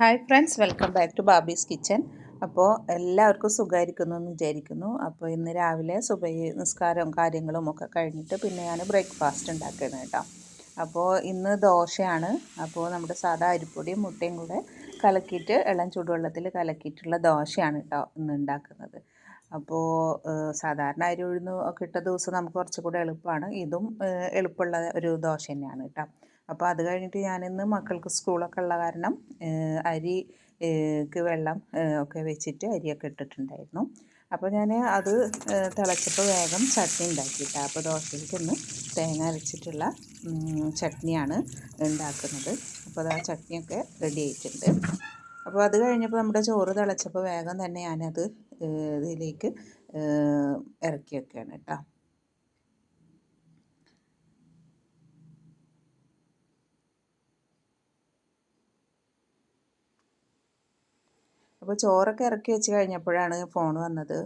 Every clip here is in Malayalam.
Hi friends, welcome back to Babi's kitchen. അപ്പോൾ എല്ലാവർക്കും സുഖമായിരിക്കുന്നു എന്ന് വിചാരിക്കുന്നു. അപ്പോൾ ഇന്ന് രാവിലെ സുബഹി നിസ്കാരവും കാര്യങ്ങളും ഒക്കെ കഴിഞ്ഞിട്ട് പിന്നെ ഞാൻ ബ്രേക്ക്ഫാസ്റ്റ് ഉണ്ടാക്കുകയാണ് കേട്ടോ. അപ്പോൾ ഇന്ന് ദോശയാണ്. അപ്പോൾ നമ്മുടെ സാധാ അരിപ്പൊടിയും മുട്ടയും കൂടെ കലക്കിയിട്ട് ഇളം ചൂടുവെള്ളത്തിൽ കലക്കിയിട്ടുള്ള ദോശയാണ് കേട്ടോ ഇന്ന് ഉണ്ടാക്കുന്നത്. അപ്പോൾ സാധാരണ അരി ഉഴുന്ന് ഒക്കെ ഇട്ട ദിവസം നമുക്ക് കുറച്ചുകൂടെ എളുപ്പമാണ്. ഇതും എളുപ്പമുള്ള ഒരു ദോശ തന്നെയാണ് കേട്ടോ. അപ്പോൾ അത് കഴിഞ്ഞിട്ട് ഞാനിന്ന് മക്കൾക്ക് സ്കൂളൊക്കെ ഉള്ള കാരണം അരിക്ക് വെള്ളം ഒക്കെ വെച്ചിട്ട് അരിയൊക്കെ ഇട്ടിട്ടുണ്ടായിരുന്നു. അപ്പോൾ ഞാൻ അത് തിളച്ചപ്പോൾ വേഗം ചട്നി ഉണ്ടാക്കിയിട്ടാണ്. അപ്പോൾ ദോശയ്ക്ക് ഇന്ന് തേങ്ങ അരച്ചിട്ടുള്ള ചട്നിയാണ് ഉണ്ടാക്കുന്നത്. അപ്പോൾ ആ ചട്നിയൊക്കെ റെഡി ആയിട്ടുണ്ട്. അപ്പോൾ അത് കഴിഞ്ഞപ്പോൾ നമ്മുടെ ചോറ് തിളച്ചപ്പോൾ വേഗം തന്നെ ഞാനത് ഇതിലേക്ക് ഇറക്കി വെക്കുകയാണ് കേട്ടോ. അപ്പോൾ ചോറൊക്കെ ഇറക്കി വെച്ച് കഴിഞ്ഞപ്പോഴാണ് ഫോൺ വന്നത്.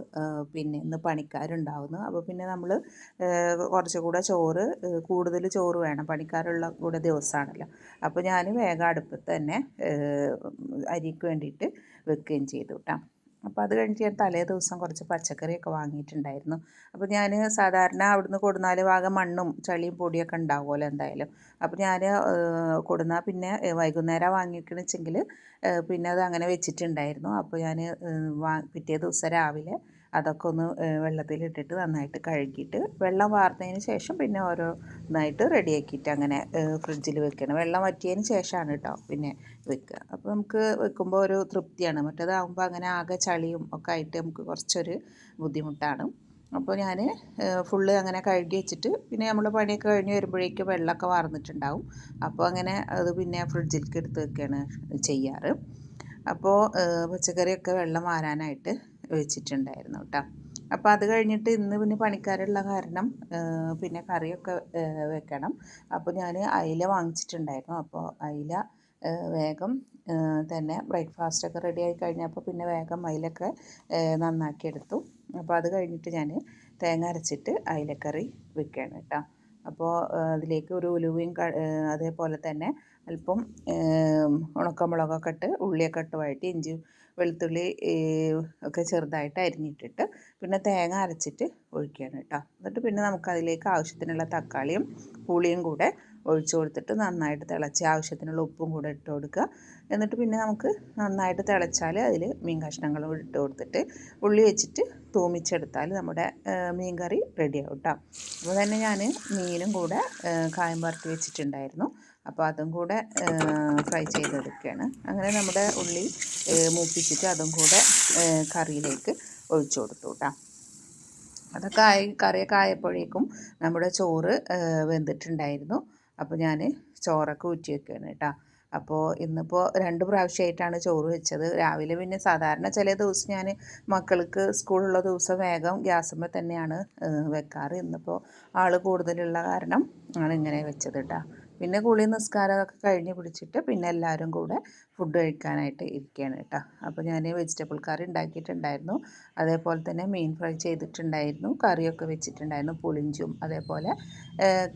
പിന്നെ ഇന്ന് പണിക്കാരുണ്ടാവുന്നു. അപ്പോൾ പിന്നെ നമ്മൾ കുറച്ചുകൂടെ ചോറ് കൂടുതൽ ചോറ് വേണം, പണിക്കാരുള്ള കൂടെ ദിവസമാണല്ലോ. അപ്പോൾ ഞാൻ വേഗം അടുപ്പത്ത് തന്നെ അരിക്ക് വേണ്ടിയിട്ട് വെക്കുകയും ചെയ്തു കേട്ടോ. അപ്പോൾ അത് കഴിഞ്ഞിട്ട് ഞാൻ തലേ ദിവസം കുറച്ച് പച്ചക്കറിയൊക്കെ വാങ്ങിയിട്ടുണ്ടായിരുന്നു. അപ്പോൾ ഞാൻ സാധാരണ അവിടുന്ന് കൊടുന്നാൽ ഭാഗം മണ്ണും ചളിയും പൊടിയൊക്കെ ഉണ്ടാവുമല്ലോ എന്തായാലും. അപ്പോൾ ഞാൻ കൊടുന്നാൽ പിന്നെ വൈകുന്നേരം വാങ്ങിക്കണമെന്ന് വെച്ചെങ്കിൽ പിന്നെ അത് അങ്ങനെ വെച്ചിട്ടുണ്ടായിരുന്നു. അപ്പോൾ ഞാൻ പിറ്റേ ദിവസം രാവിലെ അതൊക്കെ ഒന്ന് വെള്ളത്തിലിട്ടിട്ട് നന്നായിട്ട് കഴുകിയിട്ട് വെള്ളം വാർന്നതിന് ശേഷം പിന്നെ ഓരോന്നായിട്ട് റെഡിയാക്കിയിട്ട് അങ്ങനെ ഫ്രിഡ്ജിൽ വെക്കണം. വെള്ളം വറ്റിയതിന് ശേഷമാണ് കേട്ടോ പിന്നെ വെക്കുക. അപ്പോൾ നമുക്ക് വെക്കുമ്പോൾ ഒരു തൃപ്തിയാണ്. മറ്റേതാകുമ്പോൾ അങ്ങനെ ആകെ ചളിയും ഒക്കെ ആയിട്ട് നമുക്ക് കുറച്ചൊരു ബുദ്ധിമുട്ടാണ്. അപ്പോൾ ഞാൻ ഫുള്ള് അങ്ങനെ കഴുകി വെച്ചിട്ട് പിന്നെ നമ്മൾ പണിയൊക്കെ കഴിഞ്ഞ് വരുമ്പോഴേക്കും വെള്ളമൊക്കെ വാർന്നിട്ടുണ്ടാവും. അപ്പോൾ അങ്ങനെ അത് പിന്നെ ഫ്രിഡ്ജിലേക്ക് എടുത്ത് വെക്കുകയാണ് ചെയ്യാറ്. അപ്പോൾ പച്ചക്കറിയൊക്കെ വെള്ളം വാരാനായിട്ട് വെച്ചിട്ടുണ്ടായിരുന്നു കേട്ടോ. അപ്പോൾ അത് കഴിഞ്ഞിട്ട് ഇന്ന് പിന്നെ പണിക്കാരുള്ള കാരണം പിന്നെ കറിയൊക്കെ വെക്കണം. അപ്പോൾ ഞാൻ അയില വാങ്ങിച്ചിട്ടുണ്ടായിരുന്നു. അപ്പോൾ അയില വേഗം തന്നെ ബ്രേക്ക്ഫാസ്റ്റൊക്കെ റെഡി ആയി കഴിഞ്ഞപ്പോൾ പിന്നെ വേഗം അയിലൊക്കെ നന്നാക്കി എടുത്തു. അപ്പോൾ അത് കഴിഞ്ഞിട്ട് ഞാൻ തേങ്ങ അരച്ചിട്ട് അയിലക്കറി വെക്കുകയാണ് കേട്ടോ. അപ്പോൾ അതിലേക്ക് ഒരു ഉലുവയും അതേപോലെ തന്നെ അല്പം ഉണക്കമുളകൊക്കെ ഇട്ട് ഉള്ളിയൊക്കെ ഇട്ട് വഴറ്റി ഇഞ്ചി വെളുത്തുള്ളി ഒക്കെ ചെറുതായിട്ട് അരിഞ്ഞിട്ടിട്ട് പിന്നെ തേങ്ങ അരച്ചിട്ട് ഒഴിക്കുകയാണ് കേട്ടോ. എന്നിട്ട് പിന്നെ നമുക്കതിലേക്ക് ആവശ്യത്തിനുള്ള തക്കാളിയും പുളിയും കൂടെ ഒഴിച്ചു കൊടുത്തിട്ട് നന്നായിട്ട് തിളച്ച് ആവശ്യത്തിനുള്ള ഉപ്പും കൂടെ ഇട്ട് കൊടുക്കുക. എന്നിട്ട് പിന്നെ നമുക്ക് നന്നായിട്ട് തിളച്ചാൽ അതിൽ മീൻ കഷ്ണങ്ങളും ഇട്ട് കൊടുത്തിട്ട് ഉള്ളി വെച്ചിട്ട് തൂമിച്ചെടുത്താൽ നമ്മുടെ മീൻ കറി റെഡിയാവും കേട്ടോ. അപ്പോൾ തന്നെ ഞാൻ മീനും കൂടെ കായം വറുത്ത് വെച്ചിട്ടുണ്ടായിരുന്നു. അപ്പോൾ അതും കൂടെ ഫ്രൈ ചെയ്തെടുക്കുകയാണ്. അങ്ങനെ നമ്മുടെ ഉള്ളി മൂപ്പിച്ചിട്ട് അതും കൂടെ കറിയിലേക്ക് ഒഴിച്ചു കൊടുത്തു കേട്ടോ. അതൊക്കെ കറിയൊക്കെ ആയപ്പോഴേക്കും നമ്മുടെ ചോറ് വെന്തിട്ടുണ്ടായിരുന്നു. അപ്പോൾ ഞാൻ ചോറൊക്കെ ഊറ്റി വെക്കുകയാണ് കേട്ടോ. അപ്പോൾ ഇന്നിപ്പോൾ 2 പ്രാവശ്യമായിട്ടാണ് ചോറ് വെച്ചത്. രാവിലെ പിന്നെ സാധാരണ ചില ദിവസം ഞാൻ മക്കൾക്ക് സ്കൂളുള്ള ദിവസം വേഗം ഗ്യാസുമ്മേ തന്നെയാണ് വെക്കാറ്. ഇന്നിപ്പോൾ ആൾ കൂടുതലുള്ള കാരണം ആണ് ഇങ്ങനെ വെച്ചത് കേട്ടോ. പിന്നെ കുളി നിസ്കാരമൊക്കെ കഴിഞ്ഞ് പിടിച്ചിട്ട് പിന്നെ എല്ലാവരും കൂടെ ഫുഡ് കഴിക്കാനായിട്ട് ഇരിക്കുകയാണ് കേട്ടോ. അപ്പോൾ ഞാൻ വെജിറ്റബിൾ കറി ഉണ്ടാക്കിയിട്ടുണ്ടായിരുന്നു. അതേപോലെ തന്നെ മീൻ ഫ്രൈ ചെയ്തിട്ടുണ്ടായിരുന്നു. കറിയൊക്കെ വെച്ചിട്ടുണ്ടായിരുന്നു. പുളിഞ്ചും അതേപോലെ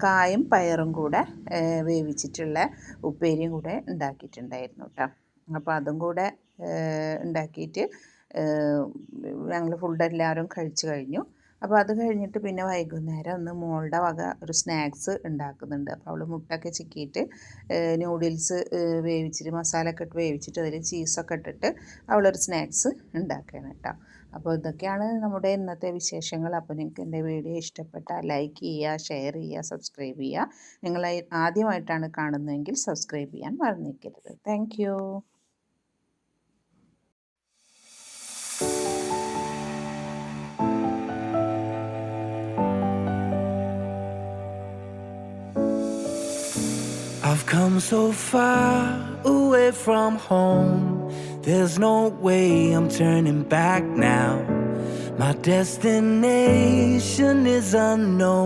കായും പയറും കൂടെ വേവിച്ചിട്ടുള്ള ഉപ്പേരിയും കൂടെ ഉണ്ടാക്കിയിട്ടുണ്ടായിരുന്നു കേട്ടോ. അപ്പോൾ അതും കൂടെ ഉണ്ടാക്കിയിട്ട് ഞങ്ങൾ ഫുഡ് എല്ലാവരും കഴിച്ചു കഴിഞ്ഞു. അപ്പോൾ അത് കഴിഞ്ഞിട്ട് പിന്നെ വൈകുന്നേരം ഒന്ന് മോളുടെ വക ഒരു സ്നാക്സ് ഉണ്ടാക്കുന്നുണ്ട്. അപ്പോൾ അവൾ മുട്ടയൊക്കെ ചിക്കിയിട്ട് നൂഡിൽസ് വേവിച്ചിട്ട് മസാലയൊക്കെ ഇട്ട് വേവിച്ചിട്ട് അതിൽ ചീസൊക്കെ ഇട്ടിട്ട് അവളൊരു സ്നാക്സ് ഉണ്ടാക്കുകയാണ് കേട്ടോ. അപ്പോൾ ഇതൊക്കെയാണ് നമ്മുടെ ഇന്നത്തെ വിശേഷങ്ങൾ. അപ്പോൾ നിങ്ങൾക്ക് എൻ്റെ വീഡിയോ ഇഷ്ടപ്പെട്ടാൽ ലൈക്ക് ചെയ്യുക, ഷെയർ ചെയ്യുക, സബ്സ്ക്രൈബ് ചെയ്യുക. നിങ്ങൾ ആദ്യമായിട്ടാണ് കാണുന്നതെങ്കിൽ സബ്സ്ക്രൈബ് ചെയ്യാൻ മറന്നിരിക്കരുത്. Thank you. I've come so far away from home. There's no way I'm turning back now. My destination is unknown.